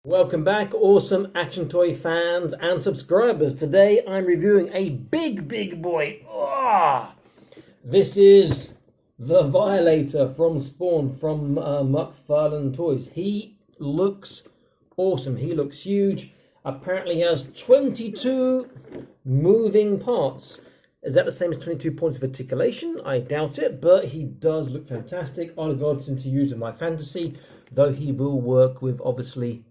Welcome back, awesome action toy fans and subscribers. Today I'm reviewing a big boy. This is the Violator from Spawn from MacFarlane Toys. He looks awesome. He looks huge. Apparently he has 22 moving parts. Is that the same as 22 points of articulation? I doubt it, but he does look fantastic. I'd got him to use in my fantasy, though he will work with obviously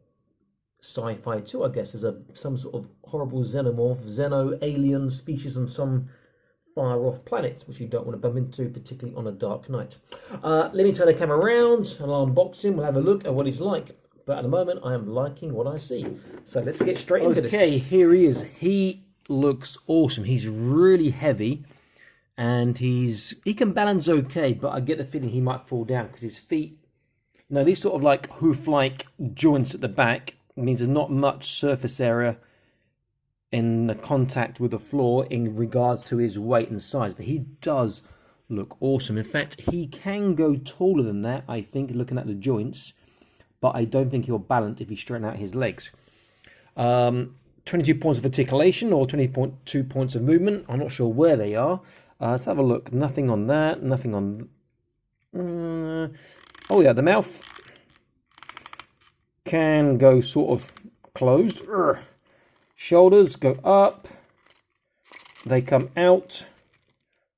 sci-fi too, I guess. There's some sort of horrible xenomorph, xeno-alien species on some far-off planets, which you don't want to bump into, particularly on a dark night. Let me turn the camera around and I'll unbox him. We'll have a look at what he's like. But at the moment, I am liking what I see. So let's get straight into this. Okay, here he is. He looks awesome. He's really heavy and he can balance okay, but I get the feeling he might fall down because his feet, these sort of like hoof-like joints at the back means there's not much surface area in the contact with the floor in regards to his weight and size, but he does look awesome. In fact, he can go taller than that, I think, looking at the joints, but I don't think he'll balance if you straighten out his legs. 22 points of articulation or 22 points of movement. I'm not sure where they are. Let's have a look. Nothing on that. Nothing on... oh yeah, the mouth can go sort of closed. Shoulders go up. They come out.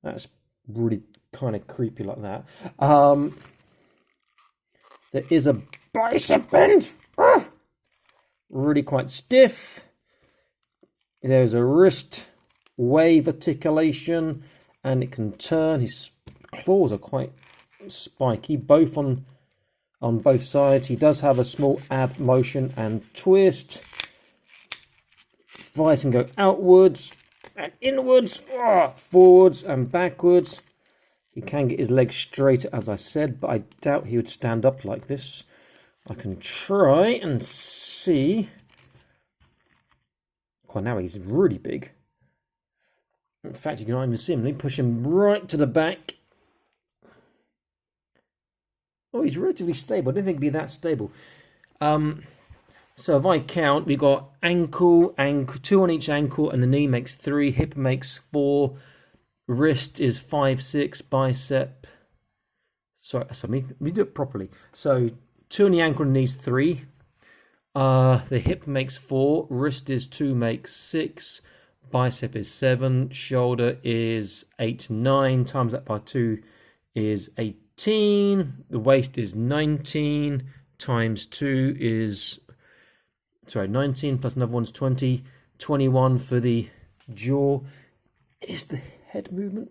That's really kind of creepy like that. There is a bicep bend. Really quite stiff. There's a wrist wave articulation, and it can turn. His claws are quite spiky, both on both sides. He does have a small ab motion and twist. Flies can go outwards and inwards, forwards and backwards. He can get his legs straight, as I said, but I doubt he would stand up like this. I can try and see. Quite now he's really big. In fact, you can not even see him. Let me push him right to the back. Oh, he's relatively stable. I didn't think he'd be that stable. So if I count, we've got ankle, 2 on each ankle, and the knee makes 3, hip makes 4, wrist is 5, 6, bicep. Sorry, let me do it properly. So 2 on the ankle and knees 3. The hip makes 4, wrist is 2, makes 6, bicep is 7, shoulder is 8, 9, times that by 2 is 18. The waist is 19 times 2 is 19 plus another one's 20. 21 for the jaw. Is the head movement?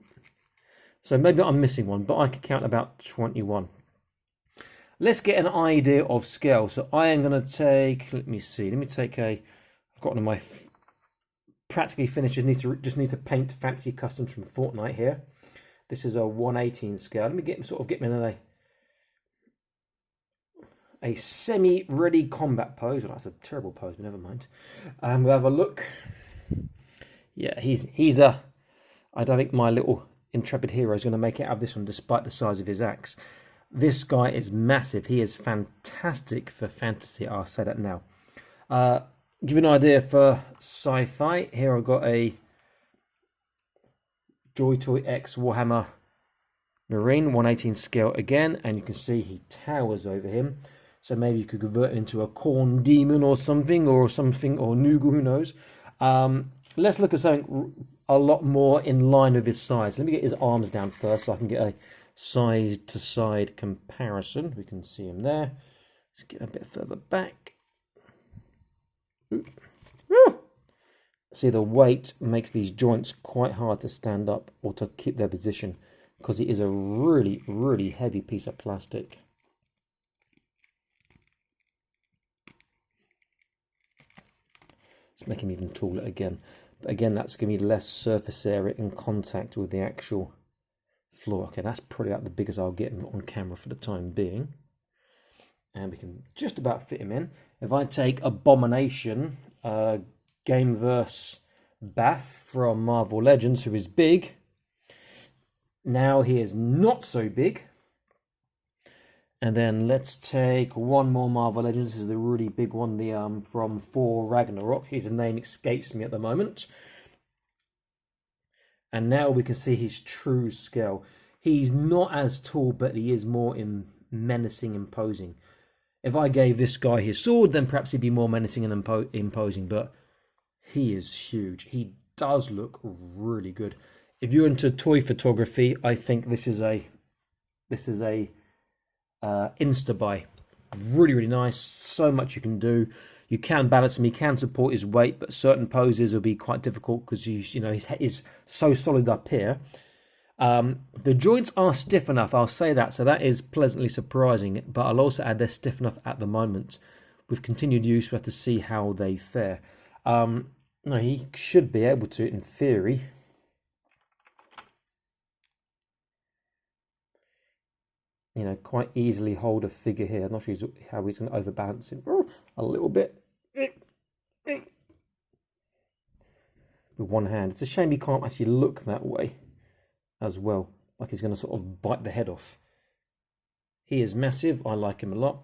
So maybe I'm missing one, but I could count about 21. Let's get an idea of scale. So I am going to take, let me take I've got one of my practically finished, just need to paint fancy customs from Fortnite here. This is a 1/18 scale. Let me get me in a semi-ready combat pose. Well, that's a terrible pose, but never mind. We'll have a look. Yeah, he's a... I don't think my little intrepid hero is going to make it out of this one, despite the size of his axe. This guy is massive. He is fantastic for fantasy. I'll say that now. Give you an idea for sci-fi. Here I've got a Joy Toy X Warhammer Marine, 1/18 scale again, and you can see he towers over him. So maybe you could convert it into a corn demon or something, or Nugu, who knows. Let's look at something a lot more in line with his size. Let me get his arms down first so I can get a side-to-side comparison. We can see him there. Let's get a bit further back. See, the weight makes these joints quite hard to stand up or to keep their position because it is a really heavy piece of plastic. Let's make him even taller again. But again, that's going to be less surface area in contact with the actual floor. Okay, that's probably about the biggest I'll get him on camera for the time being. And we can just about fit him in. If I take Abomination, Gameverse Bath from Marvel Legends, who is big. Now he is not so big. And then let's take one more Marvel Legends. This is the really big one, the from Thor Ragnarok. His name escapes me at the moment. And now we can see his true scale. He's not as tall, but he is more menacing, imposing. If I gave this guy his sword, then perhaps he'd be more menacing and imposing. But he is huge. He does look really good. If you're into toy photography, I think this is a insta buy. Really, really nice. So much you can do. You can balance him. He can support his weight, but certain poses will be quite difficult because you know his head is so solid up here. The joints are stiff enough, I'll say that, so that is pleasantly surprising, but I'll also add they're stiff enough at the moment. With continued use, we have to see how they fare. No, he should be able to, in theory. You know, quite easily hold a figure here. I'm not sure how he's going to overbalance it a little bit. With one hand. It's a shame he can't actually look that way as well. Like he's going to sort of bite the head off. He is massive. I like him a lot.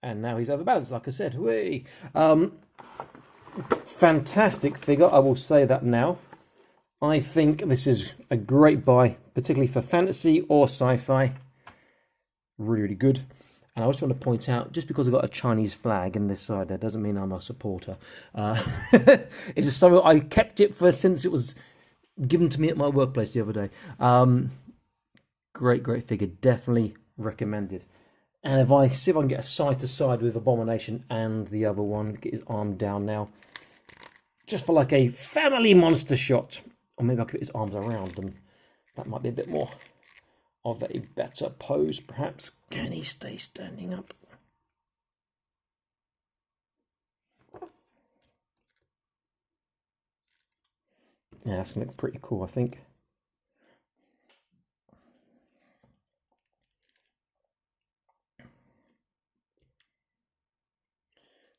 And now he's overbalanced, like I said. Whee! Fantastic figure, I will say that now. I think this is a great buy, particularly for fantasy or sci-fi. Really, really good. And I also want to point out, just because I've got a Chinese flag in this side there, doesn't mean I'm a supporter. It's just something I kept it for since it was given to me at my workplace the other day. Great, great figure. Definitely recommended. And if I see if I can get a side to side with Abomination and the other one, get his arm down now, just for like a family monster shot. Or maybe I could put his arms around them. That might be a bit more of a better pose, perhaps. Can he stay standing up? Yeah, that's going to look pretty cool, I think.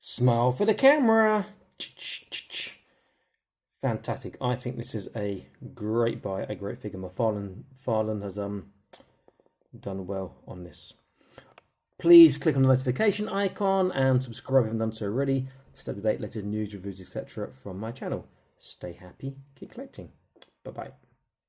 Smile for the camera. Fantastic. I think this is a great buy, a great figure. MacFarlane has done well on this. Please click on the notification icon and subscribe if you haven't done so already. Stay up to date, latest news, reviews, etc. from my channel. Stay happy, keep collecting. Bye-bye.